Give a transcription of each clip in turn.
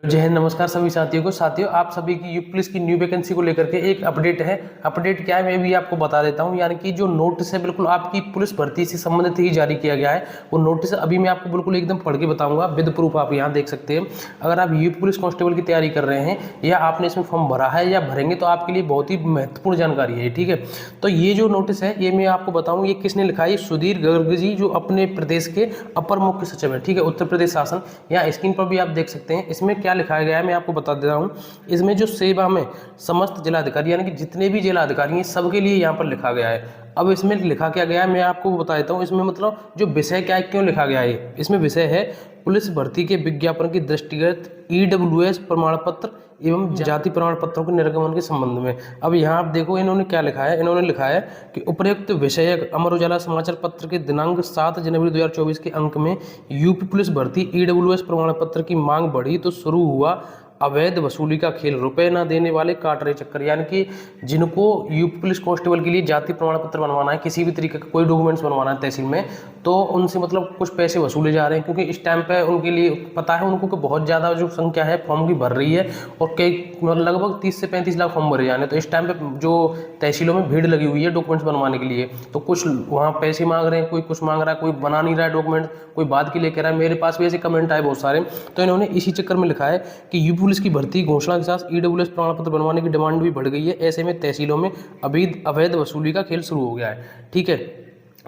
जय हिंद, नमस्कार सभी साथियों को। आप सभी की यूपी पुलिस की न्यू वैकेंसी को लेकर के एक अपडेट है। अपडेट क्या है मैं भी आपको बता देता हूं। यानी कि जो नोटिस है बिल्कुल आपकी पुलिस भर्ती से संबंधित ही जारी किया गया है। वो नोटिस अभी मैं आपको बिल्कुल एकदम पढ़ के बताऊंगा विद प्रूफ। आप यहाँ देख सकते हैं। अगर आप यूपी पुलिस कांस्टेबल की तैयारी कर रहे हैं या आपने इसमें फॉर्म भरा है या भरेंगे तो आपके लिए बहुत ही महत्वपूर्ण जानकारी है। ठीक है, तो ये जो नोटिस है ये मैं आपको बताऊँ ये किसने लिखा है। सुधीर गर्ग जी जो अपने प्रदेश के अपर मुख्य सचिव है, ठीक है, उत्तर प्रदेश शासन। यहाँ स्क्रीन पर भी आप देख सकते हैं। इसमें क्या लिखाया गया है मैं आपको बता दे रहा हूँ। इसमें जो सेवा में समस्त जिलाधिकारी यानी कि जितने भी जिलाधिकारी हैं सबके लिए यहाँ पर लिखा गया है। अब इसमें लिखा क्या गया है मैं आपको बता देता हूँ। इसमें मतलब जो विषय क्या है, क्यों लिखा गया है, इसमें विषय है पुलिस भर्ती के विज्ञापन की दृष्टिगत ईडब्ल्यूएस प्रमाण पत्र एवं जाति प्रमाण पत्रों के निर्गमन के संबंध में। अब यहाँ आप देखो इन्होंने क्या लिखा है। इन्होंने लिखा है कि उपयुक्त विषयक अमर उजाला समाचार पत्र के दिनांक 7 जनवरी 2024 के अंक में यूपी पुलिस भर्ती ईडब्ल्यूएस प्रमाण पत्र की मांग बढ़ी तो शुरू हुआ अवैध वसूली का खेल, रुपए ना देने वाले काट रहे चक्कर। यानी कि जिनको यूपी पुलिस कांस्टेबल के लिए जाति प्रमाण पत्र बनवाना है, किसी भी तरीके का कोई डॉक्यूमेंट्स बनवाना है तहसील में, तो उनसे मतलब कुछ पैसे वसूले जा रहे हैं। क्योंकि इस टाइम पे उनके लिए पता है उनको कि बहुत ज़्यादा जो संख्या है फॉर्म की भर रही है और कई लगभग 30 से 35 लाख फॉर्म भरे जाने। तो इस टाइम पे जो तहसीलों में भीड़ लगी हुई है डॉक्यूमेंट्स बनवाने के लिए, तो कुछ वहाँ पैसे मांग रहे हैं, कोई कुछ मांग रहा है, कोई बना नहीं रहा है डॉक्यूमेंट, कोई बात के लिए कह रहा है। मेरे पास भी ऐसे कमेंट आए बहुत सारे। तो इन्होंने इसी चक्कर में लिखा है कि यूपी पुलिस की भर्ती घोषणा के साथ ईडब्ल्यूएस प्रमाण पत्र बनवाने की डिमांड भी बढ़ गई है। ऐसे में तहसीलों में अवैध वसूली का खेल शुरू हो गया है। ठीक है,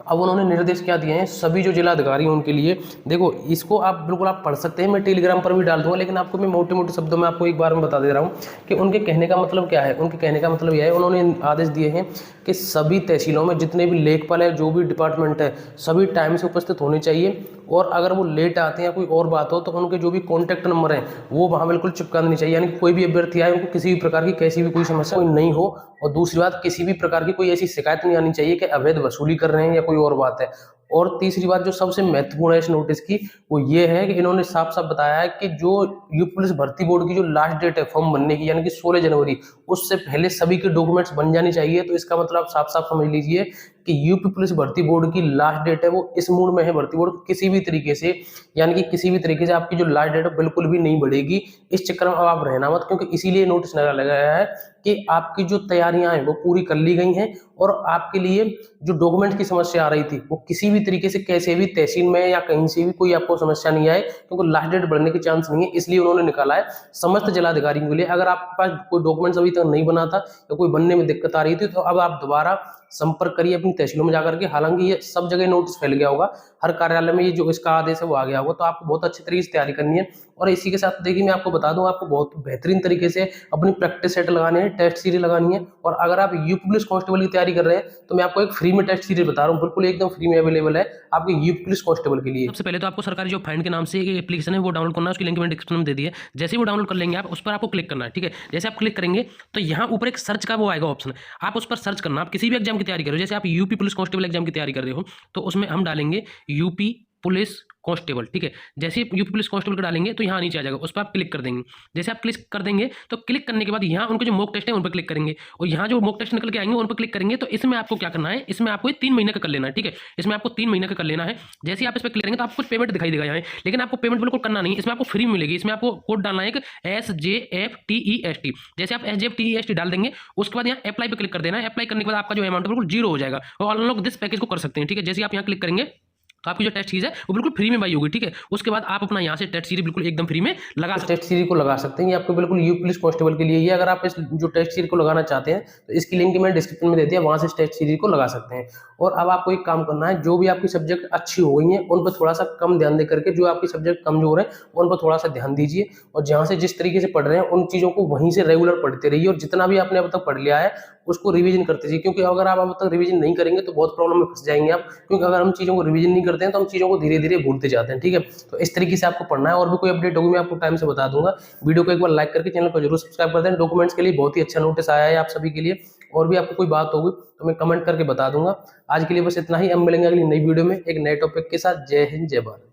अब उन्होंने निर्देश क्या दिए हैं सभी जो जिलाधिकारी हैं उनके लिए। देखो इसको आप बिल्कुल आप पढ़ सकते हैं, मैं टेलीग्राम पर भी डाल दूंगा, लेकिन आपको मैं मोटे मोटे शब्दों में आपको एक बार में बता दे रहा हूँ कि उनके कहने का मतलब क्या है। उनके कहने का मतलब यह है, उन्होंने आदेश दिए हैं कि सभी तहसीलों में जितने भी लेखपाल है, जो भी डिपार्टमेंट है, सभी टाइम से उपस्थित होने चाहिए। और अगर वो लेट आते हैं या कोई और बात हो तो उनके जो भी कॉन्टैक्ट नंबर हैं वो वहाँ बिल्कुल चिपका देनी चाहिए। यानी कि कोई भी अभ्यर्थी आए उनको किसी भी प्रकार की कैसी भी कोई समस्या नहीं हो। और दूसरी बात, किसी भी प्रकार की कोई ऐसी शिकायत नहीं आनी चाहिए कि अवैध वसूली कर रहे हैं या कोई और बात है। और तीसरी बात जो सबसे महत्वपूर्ण है इस नोटिस की, वो ये है कि इन्होंने साफ साफ बताया है कि जो यूपी पुलिस भर्ती बोर्ड की जो लास्ट डेट है फॉर्म भरने की, यानी कि 16 जनवरी, उससे पहले सभी के डॉक्यूमेंट्स बन जाने चाहिए। तो इसका मतलब आप साफ साफ समझ लीजिए कि यूपी पुलिस भर्ती बोर्ड की लास्ट डेट है वो इस मूड में है। भर्ती बोर्ड किसी भी तरीके से, यानी कि किसी भी तरीके से आपकी जो लास्ट डेट है बिल्कुल भी नहीं बढ़ेगी। इस चक्कर में अब आप रहना मत, क्योंकि इसीलिए नोटिस लगाया है कि आपकी जो तैयारियां हैं वो पूरी कर ली गई हैं। और आपके लिए जो डॉक्यूमेंट की समस्या आ रही थी वो किसी भी तरीके से कैसे भी तहसील में या कहीं से भी कोई आपको समस्या नहीं आए, क्योंकि लास्ट डेट बढ़ने के चांस नहीं है। इसलिए उन्होंने निकाला है समस्त जिलाधिकारियों के लिए। अगर आपके पास कोई डॉक्यूमेंट्स अभी तक नहीं बना था या कोई बनने में दिक्कत आ रही थी तो अब आप दोबारा संपर्क करिए अपनी तहसीलों में जाकर के। हालांकि ये सब जगह नोटिस फैल गया होगा, हर कार्यालय में ये जो इसका आदेश है वो आ गया होगा। तो आपको बहुत अच्छी तरीके से तैयारी करनी है। और इसी के साथ देखिए मैं आपको बता दूं, आपको बहुत बेहतरीन तरीके से अपनी प्रैक्टिस सेट लगाने हैं, टेस्ट सीरीज लगानी है। और अगर आप यूपी पुलिस कांस्टेबल की तैयारी कर रहे हैं तो मैं आपको एक फ्री में टेस्ट सीरीज बता रहा हूँ, बिल्कुल एकदम फ्री में अवेलेबल है आपके यूपी पुलिस कांस्टेबल के लिए। सबसे पहले तो आपको सरकारी जॉब फाइंड के नाम से एक एप्लीकेशन है वो डाउनलोड करना है, उसकी लिंक मैंने डिस्क्रिप्शन में दे दी है। जैसे ही वो डाउनलोड कर लेंगे आप, उस पर आपको क्लिक करना है। ठीक है, जैसे आप क्लिक करेंगे तो यहाँ ऊपर एक सर्च का वो आएगा ऑप्शन, आप उस पर सर्च करना। आप किसी भी एग्जाम की तैयारी कर रहे हो, जैसे आप यूपी पुलिस कांस्टेबल एग्जाम की तैयारी कर रहे हो तो उसमें हम डालेंगे यूपी पुलिस कांस्टेबल। ठीक है, जैसे यूपी पुलिस कांस्टेबल का डालेंगे तो यहाँ नीचे आ जाएगा, उस पर आप क्लिक कर देंगे। जैसे आप क्लिक कर देंगे तो क्लिक करने के बाद यहाँ उनके जो मॉक टेस्ट है उन पर क्लिक करेंगे और यहाँ जो मॉक टेस्ट निकल के आएंगे उन पर क्लिक करेंगे। तो इसमें आपको क्या करना है, इसमें आपको 3 महीने का कर लेना है। ठीक है, इसमें आपको 3 महीने का कर लेना है। जैसे आप इस पर क्लिक करेंगे तो आपको कुछ पेमेंट दिखाई देगा यहाँ, लेकिन आपको पेमेंट बिल्कुल करना नहीं, इसमें आपको फ्री मिलेगी। इसमें आपको कोड डालना है SJFTEST। जैसे आप SJFTEST डाल देंगे उसके बाद यहाँ अप्लाई पर क्लिक कर देना है। अप्लाई करने के बाद आपका जो अमाउंट बिल्कुल 0 हो जाएगा और अनलॉक दिस पैकेज को कर सकते हैं। ठीक है, जैसे आप यहाँ क्लिक करेंगे तो आपकी जो टेस्ट सीरीज है वो बिल्कुल फ्री में बाई होगी। ठीक है, उसके बाद आप अपना यहाँ से टेस्ट सीरीज बिल्कुल एकदम फ्री में लगा टेस्ट सीरीज को लगा सकते हैं। ये आपको बिल्कुल यूपी पुलिस कांस्टेबल के लिए ही है। अगर आप इस जो टेस्ट सीरीज को लगाना चाहते हैं तो इसकी लिंक मैंने डिस्क्रिप्शन में दे दिया, वहां से टेस्ट सीरीज को लगा सकते हैं। और अब आपको एक काम करना है, जो भी आपकी सब्जेक्ट अच्छी हो गई है उन पर थोड़ा सा कम ध्यान दे करके जो आपकी सब्जेक्ट कमजोर है उन पर थोड़ा सा ध्यान दीजिए। और जहां से जिस तरीके से पढ़ रहे हैं उन चीजों को वहीं से रेगुलर पढ़ते रहिए। और जितना भी आपने अब तक पढ़ लिया है उसको रिवीजन करते जाइए, क्योंकि अगर आप अब तक रिवीजन नहीं करेंगे तो बहुत प्रॉब्लम में फंस जाएंगे आप। क्योंकि अगर हम चीजों को रिवीजन नहीं करते हैं तो हम चीजों को धीरे धीरे भूलते जाते हैं। ठीक है, तो इस तरीके से आपको पढ़ना है। और भी कोई अपडेट होगी मैं आपको टाइम से बता दूंगा। वीडियो को एक बार लाइक करके चैनल को जरूर सब्सक्राइब कर दें। डॉक्यूमेंट्स के लिए बहुत ही अच्छा नोटिस आया है आप सभी के लिए। और भी आपको कोई बात होगी तो मैं कमेंट करके बता दूंगा। आज के लिए बस इतना ही, अब मिलेंगे अगली नई वीडियो में एक नए टॉपिक के साथ। जय हिंद, जय भारत।